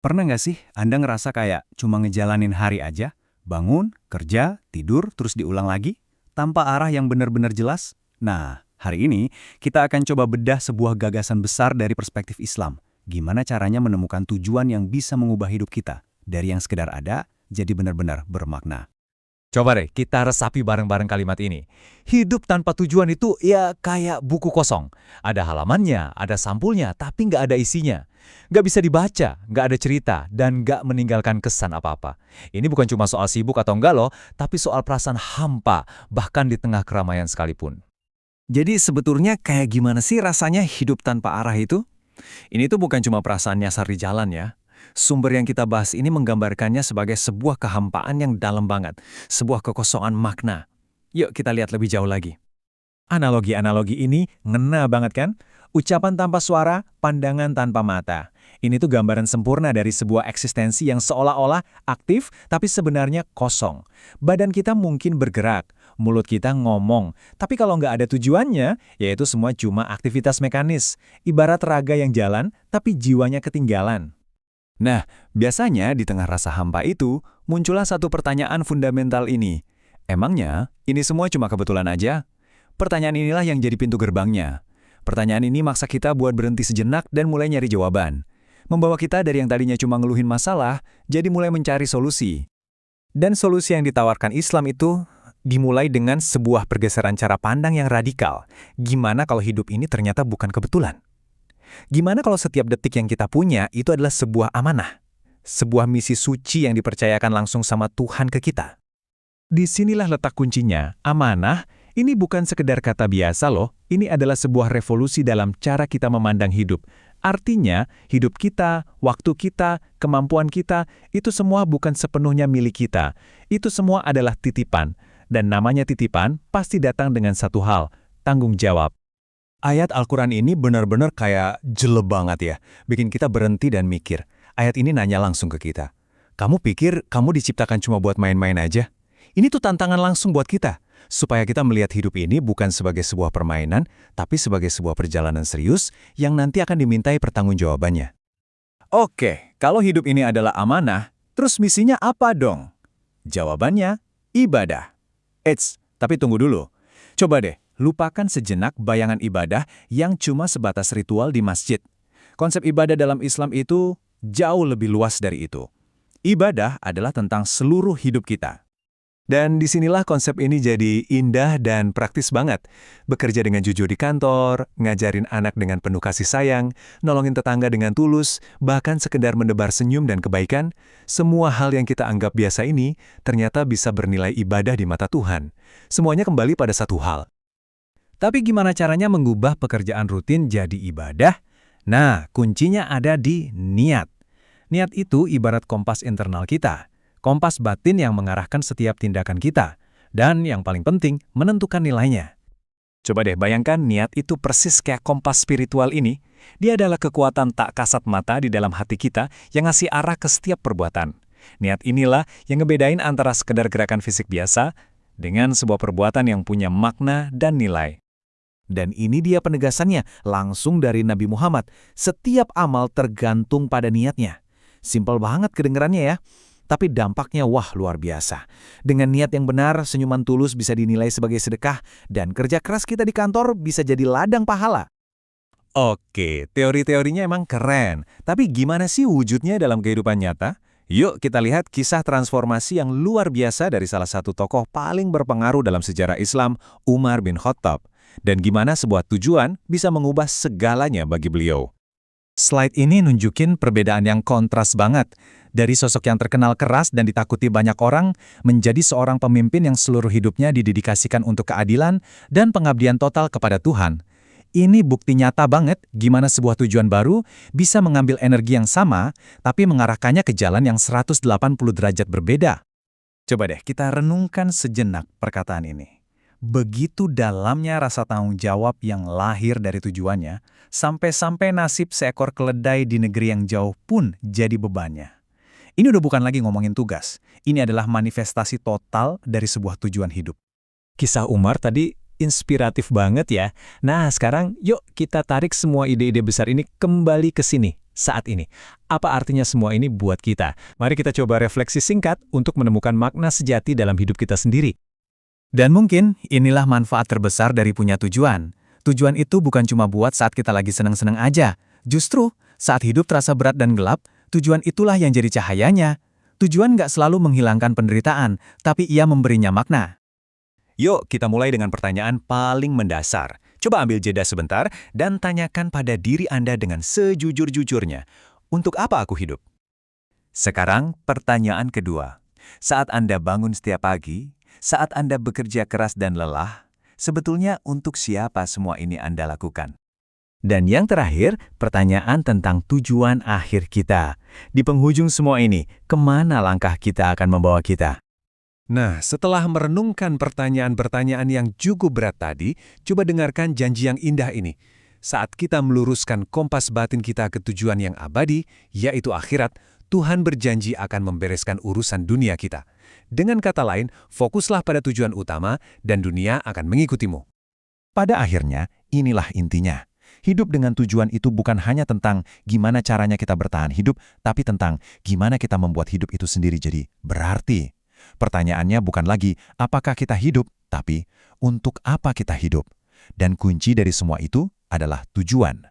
Pernah nggak sih Anda ngerasa kayak cuma ngejalanin hari aja, bangun, kerja, tidur, terus diulang lagi, tanpa arah yang benar-benar jelas? Nah, hari ini kita akan coba bedah sebuah gagasan besar dari perspektif Islam. Gimana caranya menemukan tujuan yang bisa mengubah hidup kita, dari yang sekedar ada, jadi benar-benar bermakna. Coba deh kita resapi bareng-bareng kalimat ini. Hidup tanpa tujuan itu ya kayak buku kosong. Ada halamannya, ada sampulnya, tapi nggak ada isinya. Nggak bisa dibaca, nggak ada cerita, dan nggak meninggalkan kesan apa-apa. Ini bukan cuma soal sibuk atau enggak loh, tapi soal perasaan hampa, bahkan di tengah keramaian sekalipun. Jadi sebetulnya kayak gimana sih rasanya hidup tanpa arah itu? Ini tuh bukan cuma perasaan nyasar di jalan ya. Sumber yang kita bahas ini menggambarkannya sebagai sebuah kehampaan yang dalam banget, sebuah kekosongan makna. Yuk kita lihat lebih jauh lagi. Analogi-analogi ini ngena banget kan? Ucapan tanpa suara, pandangan tanpa mata. Ini tuh gambaran sempurna dari sebuah eksistensi yang seolah-olah aktif tapi sebenarnya kosong. Badan kita mungkin bergerak, mulut kita ngomong, tapi kalau nggak ada tujuannya, yaitu semua cuma aktivitas mekanis. Ibarat raga yang jalan, tapi jiwanya ketinggalan. Nah, biasanya di tengah rasa hampa itu, muncullah satu pertanyaan fundamental ini. Emangnya, ini semua cuma kebetulan aja? Pertanyaan inilah yang jadi pintu gerbangnya. Pertanyaan ini maksa kita buat berhenti sejenak dan mulai nyari jawaban. Membawa kita dari yang tadinya cuma ngeluhin masalah, jadi mulai mencari solusi. Dan solusi yang ditawarkan Islam itu dimulai dengan sebuah pergeseran cara pandang yang radikal. Gimana kalau hidup ini ternyata bukan kebetulan? Gimana kalau setiap detik yang kita punya itu adalah sebuah amanah? Sebuah misi suci yang dipercayakan langsung sama Tuhan ke kita. Disinilah letak kuncinya, amanah. Ini bukan sekedar kata biasa loh, ini adalah sebuah revolusi dalam cara kita memandang hidup. Artinya, hidup kita, waktu kita, kemampuan kita, itu semua bukan sepenuhnya milik kita. Itu semua adalah titipan. Dan namanya titipan pasti datang dengan satu hal, tanggung jawab. Ayat Al-Quran ini benar-benar kayak jelek banget ya, bikin kita berhenti dan mikir. Ayat ini nanya langsung ke kita. Kamu pikir kamu diciptakan cuma buat main-main aja? Ini tuh tantangan langsung buat kita, supaya kita melihat hidup ini bukan sebagai sebuah permainan, tapi sebagai sebuah perjalanan serius yang nanti akan dimintai pertanggungjawabannya. Oke, kalau hidup ini adalah amanah, terus misinya apa dong? Jawabannya, ibadah. Eits, tapi tunggu dulu. Coba deh, lupakan sejenak bayangan ibadah yang cuma sebatas ritual di masjid. Konsep ibadah dalam Islam itu jauh lebih luas dari itu. Ibadah adalah tentang seluruh hidup kita. Dan disinilah konsep ini jadi indah dan praktis banget. Bekerja dengan jujur di kantor, ngajarin anak dengan penuh kasih sayang, nolongin tetangga dengan tulus, bahkan sekedar mendebar senyum dan kebaikan, semua hal yang kita anggap biasa ini ternyata bisa bernilai ibadah di mata Tuhan. Semuanya kembali pada satu hal. Tapi gimana caranya mengubah pekerjaan rutin jadi ibadah? Nah, kuncinya ada di niat. Niat itu ibarat kompas internal kita. Kompas batin yang mengarahkan setiap tindakan kita. Dan yang paling penting, menentukan nilainya. Coba deh bayangkan niat itu persis kayak kompas spiritual ini. Dia adalah kekuatan tak kasat mata di dalam hati kita yang ngasih arah ke setiap perbuatan. Niat inilah yang ngebedain antara sekedar gerakan fisik biasa dengan sebuah perbuatan yang punya makna dan nilai. Dan ini dia penegasannya langsung dari Nabi Muhammad. Setiap amal tergantung pada niatnya. Simpel banget kedengerannya ya. Tapi dampaknya wah luar biasa. Dengan niat yang benar, senyuman tulus bisa dinilai sebagai sedekah, dan kerja keras kita di kantor bisa jadi ladang pahala. Oke, teori-teorinya emang keren. Tapi gimana sih wujudnya dalam kehidupan nyata? Yuk kita lihat kisah transformasi yang luar biasa dari salah satu tokoh paling berpengaruh dalam sejarah Islam, Umar bin Khattab. Dan gimana sebuah tujuan bisa mengubah segalanya bagi beliau. Slide ini nunjukin perbedaan yang kontras banget. Dari sosok yang terkenal keras dan ditakuti banyak orang, menjadi seorang pemimpin yang seluruh hidupnya didedikasikan untuk keadilan dan pengabdian total kepada Tuhan. Ini bukti nyata banget gimana sebuah tujuan baru bisa mengambil energi yang sama, tapi mengarahkannya ke jalan yang 180 derajat berbeda. Coba deh kita renungkan sejenak perkataan ini. Begitu dalamnya rasa tanggung jawab yang lahir dari tujuannya, sampai-sampai nasib seekor keledai di negeri yang jauh pun jadi bebannya. Ini udah bukan lagi ngomongin tugas, ini adalah manifestasi total dari sebuah tujuan hidup. Kisah Umar tadi inspiratif banget ya. Nah sekarang yuk kita tarik semua ide-ide besar ini kembali ke sini. saat ini. Apa artinya semua ini buat kita? Mari kita coba refleksi singkat untuk menemukan makna sejati dalam hidup kita sendiri. Dan mungkin inilah manfaat terbesar dari punya tujuan. Tujuan itu bukan cuma buat saat kita lagi seneng-seneng aja. Justru, saat hidup terasa berat dan gelap, tujuan itulah yang jadi cahayanya. Tujuan nggak selalu menghilangkan penderitaan, tapi ia memberinya makna. Yuk, kita mulai dengan pertanyaan paling mendasar. Coba ambil jeda sebentar dan tanyakan pada diri Anda dengan sejujur-jujurnya. Untuk apa aku hidup? Sekarang, pertanyaan kedua. Saat Anda bangun setiap pagi, saat Anda bekerja keras dan lelah, sebetulnya untuk siapa semua ini Anda lakukan? Dan yang terakhir, pertanyaan tentang tujuan akhir kita. Di penghujung semua ini, kemana langkah kita akan membawa kita? Nah, setelah merenungkan pertanyaan-pertanyaan yang cukup berat tadi, coba dengarkan janji yang indah ini. Saat kita meluruskan kompas batin kita ke tujuan yang abadi, yaitu akhirat, Tuhan berjanji akan membereskan urusan dunia kita. Dengan kata lain, fokuslah pada tujuan utama dan dunia akan mengikutimu. Pada akhirnya, inilah intinya. Hidup dengan tujuan itu bukan hanya tentang gimana caranya kita bertahan hidup, tapi tentang gimana kita membuat hidup itu sendiri jadi berarti. Pertanyaannya bukan lagi apakah kita hidup, tapi untuk apa kita hidup. Dan kunci dari semua itu adalah tujuan.